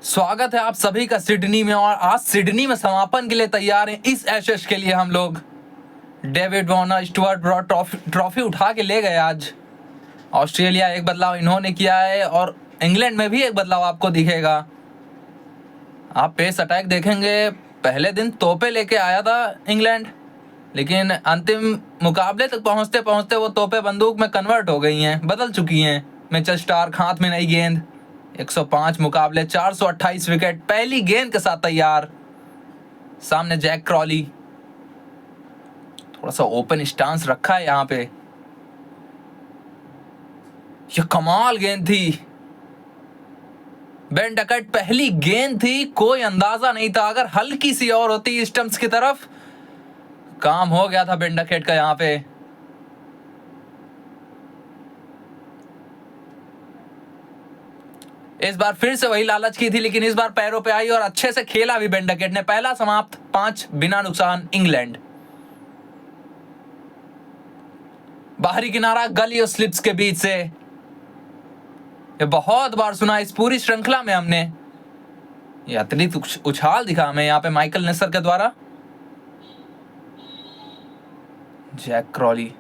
स्वागत है आप सभी का सिडनी में। और आज सिडनी में समापन के लिए तैयार हैं इस एशेज के लिए हम लोग। David Warner, Stuart Broad trophy उठा के ले गए आज। ऑस्ट्रेलिया एक बदलाव इन्होंने किया है और इंग्लैंड में भी एक बदलाव आपको दिखेगा। आप पेस अटैक देखेंगे, पहले दिन तोपे लेके आया था इंग्लैंड, लेकिन अंतिम मुकाबले तक पहुंचते पहुंचते वो तोपे बंदूक में कन्वर्ट हो गई हैं, बदल चुकी हैं। मिचेल स्टार्क हाथ में नई गेंद, 105 मुकाबले 428 विकेट, पहली गेंद के साथ तैयार। सामने जैक क्रॉली, थोड़ा सा ओपन स्टांस रखा है यहाँ पे। यह कमाल गेंद थी, बेन डकैट पहली गेंद थी, कोई अंदाजा नहीं था। अगर हल्की सी और होती स्टंप्स की तरफ, काम हो गया था बेन डकैट का यहाँ पे। इस बार फिर से वही लालच की थी, लेकिन इस बार पैरों पे आई और अच्छे से खेला भी बेन डकैट ने। पहला समाप्त 5 बिना नुकसान इंग्लैंड। बाहरी किनारा गली और स्लिप्स के बीच से, ये बहुत बार सुना इस पूरी श्रृंखला में हमने। ये अतिरिक्त उछाल दिखा हमें यहाँ पे माइकल नेसर के द्वारा। जैक क्रॉली,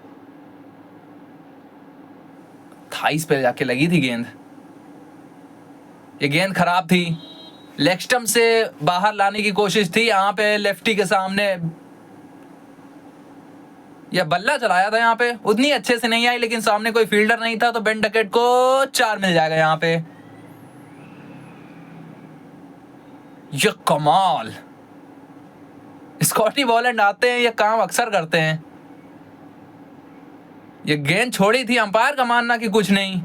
थाइस पे जाके लगी थी गेंद। ये गेंद खराब थी, लेग स्टंप से बाहर लाने की कोशिश थी यहाँ पे लेफ्टी के सामने। यह बल्ला चलाया था यहाँ पे, उतनी अच्छे से नहीं आई, लेकिन सामने कोई फील्डर नहीं था तो बेन डकैट को 4 मिल जाएगा यहाँ पे। ये कमाल, स्कॉटी बॉलैंड आते हैं, ये काम अक्सर करते हैं। ये गेंद छोड़ी थी, अंपायर का मानना कि कुछ नहीं,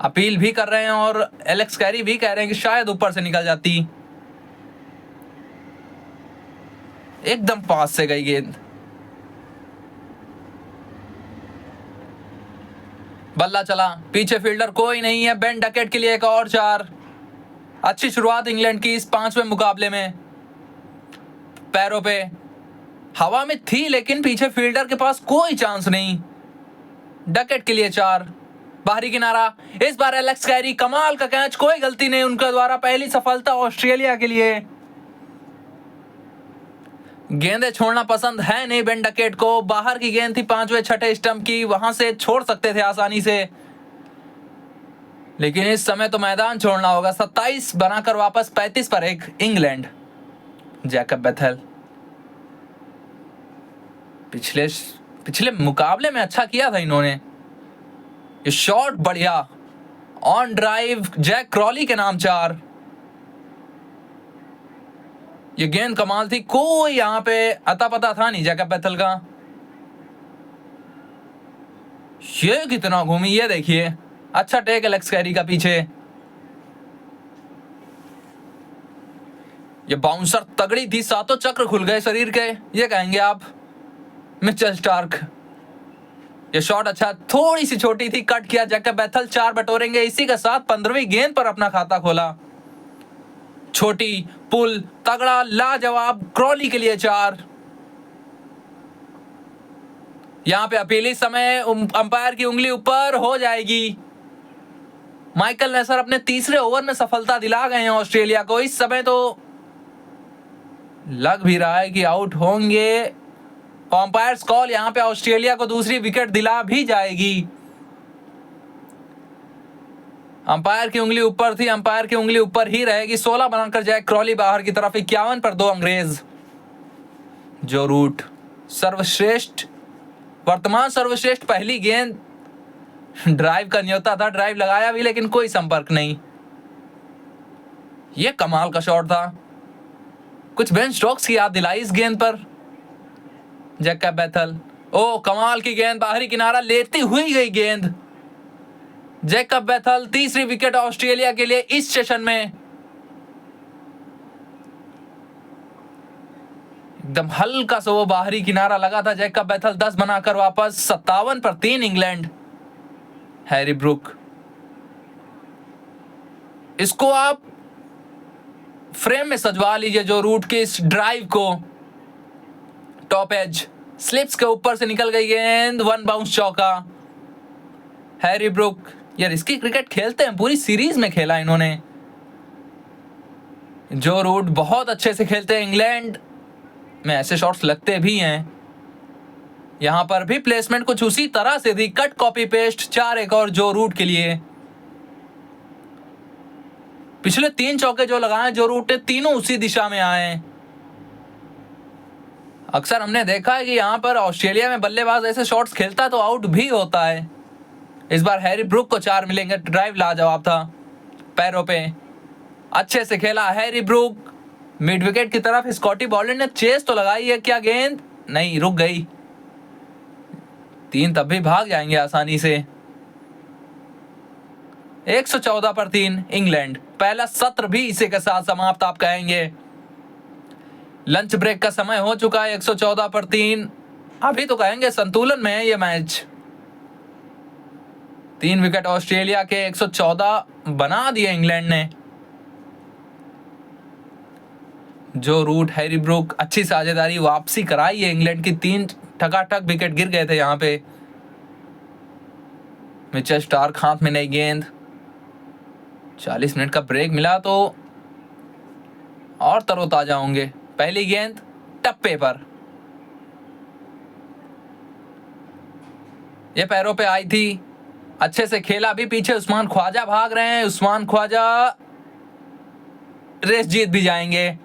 अपील भी कर रहे हैं और एलेक्स कैरी भी कह रहे हैं कि शायद ऊपर से निकल जाती। एकदम पास से गई गेंद, बल्ला चला, पीछे फील्डर कोई नहीं है। बेन डकैट के लिए एक और 4। अच्छी शुरुआत इंग्लैंड की इस 5वें मुकाबले में। पैरों पे हवा में थी, लेकिन पीछे फील्डर के पास कोई चांस नहीं। डकैट के लिए 4। बाहरी किनारा, इस बार एलेक्स कैरी, कमाल का कैच, कोई गलती नहीं उनके द्वारा। पहली सफलता ऑस्ट्रेलिया के लिए। गेंदें छोड़ना पसंद है नहीं बेन डकैट को। बाहर की गेंद थी 5वें 6ठे स्टंप की, वहां से छोड़ सकते थे आसानी से, लेकिन इस समय तो मैदान छोड़ना होगा। 27 बनाकर वापस 35 पर 1 इंग्लैंड। जैकब बेथेल पिछले मुकाबले में अच्छा किया था इन्होंने। ये शॉट बढ़िया, ऑन ड्राइव, जैक क्रॉली के नाम 4। ये गेंद कमाल थी, कोई यहां पे अता पता था नहीं जैकब बेथेल का। ये कितना घूमी, ये देखिए, अच्छा टेक एलेक्स कैरी का पीछे। ये बाउंसर तगड़ी थी, सातों चक्र खुल गए शरीर के, ये कहेंगे आप। मिचेल स्टार्क, ये शॉट अच्छा, थोड़ी सी छोटी थी, कट किया जैकब बेथेल। 4 बटोरेंगे, इसी के साथ 15वीं गेंद पर अपना खाता खोला। छोटी पुल, तगड़ा, लाजवाब, क्रॉली के लिए 4। यहां पे अपीली समय अंपायर की उंगली ऊपर हो जाएगी। माइकल नेसर अपने तीसरे ओवर में सफलता दिला गए हैं ऑस्ट्रेलिया को। इस समय तो लग भी रहा है कि आउट होंगे। अंपायर्स कॉल यहां पे ऑस्ट्रेलिया को दूसरी विकेट दिला भी जाएगी। अंपायर की उंगली ऊपर थी, अंपायर की उंगली ऊपर ही रहेगी। 16 बनाकर जैक क्रॉली बाहर की तरफ, 51 पर 2 अंग्रेज। जो रूट सर्वश्रेष्ठ, वर्तमान सर्वश्रेष्ठ, पहली गेंद ड्राइव का न्योता था, ड्राइव लगाया भी, लेकिन कोई संपर्क नहीं। यह कमाल का शॉट था, कुछ बेन स्टोक्स की याद दिलाई इस गेंद पर। जैकब बेथेल, ओ कमाल की गेंद, बाहरी किनारा लेती हुई गई गेंद। जैकब बेथेल, तीसरी विकेट ऑस्ट्रेलिया के लिए इस सेशन में। एकदम हल्का सा वो बाहरी किनारा लगा था। जैकब बेथेल 10 बनाकर वापस, 57 पर 3 इंग्लैंड। हैरी ब्रूक, इसको आप फ्रेम में सजवा लीजिए, जो रूट के इस ड्राइव को। टॉप एज, स्लिप्स के ऊपर से निकल गई गेंद, 1 बाउंस चौका। हैरी ब्रूक, यार इसकी क्रिकेट खेलते हैं, पूरी सीरीज में खेला इन्होंने। जो रूट बहुत अच्छे से खेलते हैं, इंग्लैंड में ऐसे शॉट्स लगते भी हैं। यहां पर भी प्लेसमेंट कुछ उसी तरह से थी, कट कॉपी पेस्ट, 4 एक और जो रूट के लिए। पिछले 3 चौके जो लगाए जो रूट ने, तीनों उसी दिशा में आए हैं। अक्सर हमने देखा है कि यहां पर ऑस्ट्रेलिया में बल्लेबाज ऐसे शॉट्स खेलता तो आउट भी होता है। इस बार हैरी ब्रूक को 4 मिलेंगे, ड्राइव लाजवाब था, पैरों पे अच्छे से खेला हैरी ब्रूक। मिड विकेट की तरफ स्कॉटी बॉलर ने चेस तो लगाई है, क्या गेंद नहीं, रुक गई। 3 तब भी भाग जाएंगे आसानी से। 114 पर 3 इंग्लैंड। पहला सत्र भी इसी के साथ समाप्त आप कहेंगे। लंच ब्रेक का समय हो चुका है। 114 पर 3 अभी तो कहेंगे संतुलन में है ये मैच। 3 विकेट ऑस्ट्रेलिया के, 114 बना दिए इंग्लैंड ने। जो रूट, हैरी ब्रूक, अच्छी साझेदारी, वापसी कराई है इंग्लैंड की। 3 ठकाठक विकेट गिर गए थे यहां पे। मिचेल स्टार्क हाथ में नई गेंद। 40 मिनट का ब्रेक मिला तो और तरोताजा होंगे। पहली गेंद टप्पे पर, ये पैरों पे आई थी, अच्छे से खेला। अभी पीछे उस्मान ख्वाजा भाग रहे हैं। उस्मान ख्वाजा रेस जीत भी जाएंगे।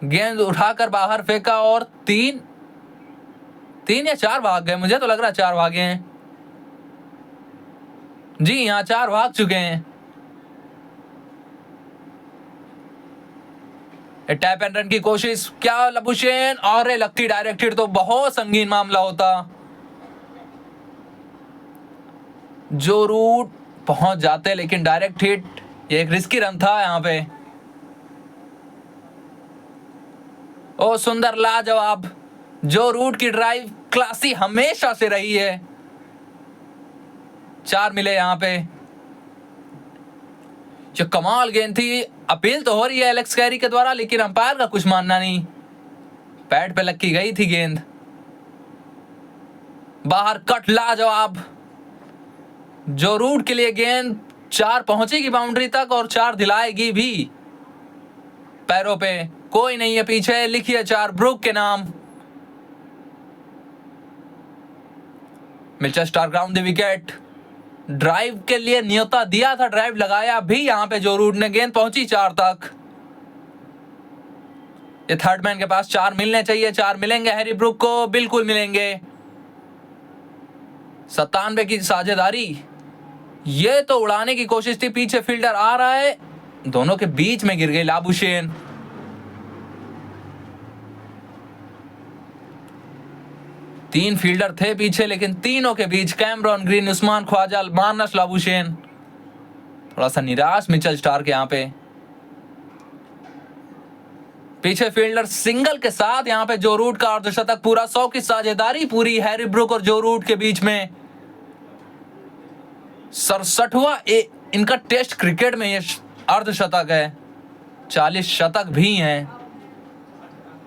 गेंद उठाकर बाहर फेंका और 3 या 4 भाग गए, मुझे तो लग रहा 4 भागे हैं। जी यहां 4 भाग चुके हैं। टैप एंड रन की कोशिश, क्या लबुशेन, और लगती डायरेक्ट हिट तो बहुत संगीन मामला होता। जो रूट पहुंच जाते लेकिन डायरेक्ट हिट, ये एक रिस्की रन था यहां पे। ओ सुंदर, लाजवाब। जो रूट की ड्राइव क्लासी हमेशा से रही है। 4 मिले यहां पे। जो कमाल गेंद थी, अपील तो हो रही है एलेक्स कैरी के द्वारा, लेकिन अंपायर का कुछ मानना नहीं। पैड पे लग गई थी गेंद, बाहर कट, लाजवाब। जो रूट के लिए गेंद 4 पहुंचेगी बाउंड्री तक और 4 दिलाएगी भी। पैरों पे कोई नहीं है पीछे, लिखिए 4 ब्रूक के नाम। Mitchell Starc ground the wicket. Drive के लिए न्योता दिया था, ड्राइव लगाया भी यहां पे। जो रूट ने गेंद पहुंची 4 तक। ये थर्ड मैन के पास 4 मिलने चाहिए। 4 मिलेंगे हैरी ब्रूक को, बिल्कुल मिलेंगे। 97 की साझेदारी, ये तो उड़ाने की कोशिश थी, पीछे फील्डर आ रहा है, दोनों के बीच में गिर गई लाबुशेन। तीन फील्डर थे पीछे, लेकिन तीनों के बीच Cameron Green, Usman Khawaja, Marnus Labuschagne. थोड़ा सा निराश मिचेल स्टार्क यहां पे। पीछे फील्डर सिंगल के साथ यहां पे जो रूट का अर्धशतक पूरा। 100 की साझेदारी पूरी हैरी ब्रूक और जो रूट के बीच में। 67वां इनका टेस्ट क्रिकेट में ये अर्धशतक है। 40 शतक भी हैं।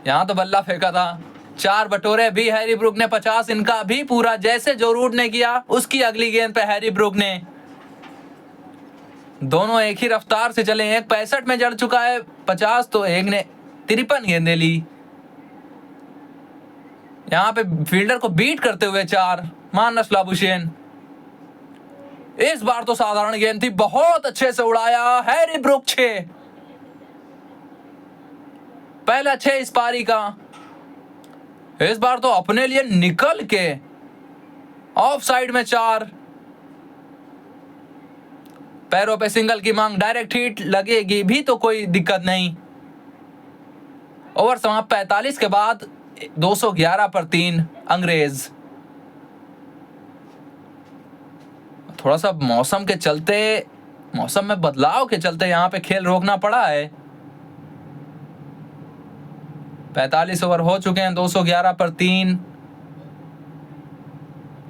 यहां तो बल्ला फेंका था। 4 बटोरे भी हैरी ब्रूक ने, 50 इनका भी पूरा। जैसे जो रूट ने किया उसकी अगली गेंद पे हैरी ब्रूक ने। दोनों एक ही रफ्तार से चले। एक 65 में जड़ चुका है 50, तो एक ने 53 गेंदें ली। यहां पे फील्डर को बीट करते हुए 4 मानस लाबुशेन। इस बार तो साधारण गेंद थी, बहुत अच्छे से उड़ाया हैरी ब्रूक। 6, पहला 6 इस पारी का। इस बार तो अपने लिए निकल के ऑफ साइड में 4। पैरों पे सिंगल की मांग, डायरेक्ट हिट लगेगी भी तो कोई दिक्कत नहीं। ओवर समाप्त 45 के बाद 211 पर 3 अंग्रेज। थोड़ा सा मौसम के चलते, मौसम में बदलाव के चलते यहां पे खेल रोकना पड़ा है। 45 ओवर हो चुके हैं, 211 पर 3।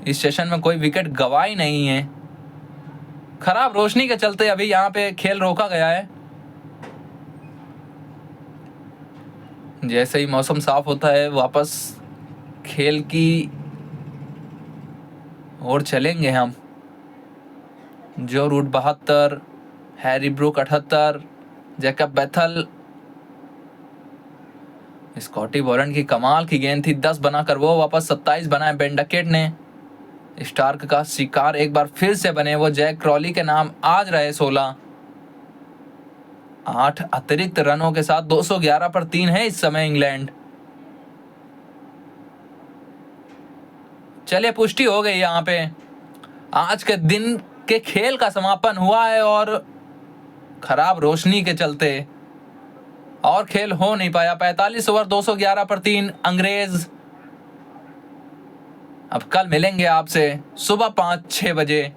इस सेशन में कोई विकेट गवाई नहीं है। खराब रोशनी के चलते अभी यहां पे खेल रोका गया है। जैसे ही मौसम साफ होता है वापस खेल की ओर चलेंगे हम। Joe Root 72, Harry Brook 78, Jacob Bethell, Scotty Boland की कमाल की गेंद थी, 10 बनाकर वो वापस 27 बनाए बेन डकेट ने। स्टार्क का शिकार एक बार फिर से बने वो जैक क्रॉली के नाम आज रहे 16। 8 अतिरिक्त रनों के साथ 211 पर 3 है इस समय इंग्लैंड। चलिए पुष्टि हो गई यहाँ पे, आज के दिन के खेल का समापन हुआ है और खराब रोशनी के चलते और खेल हो नहीं पाया। 45 ओवर 211 पर 3 अंग्रेज। अब कल मिलेंगे आपसे सुबह 5-6 बजे।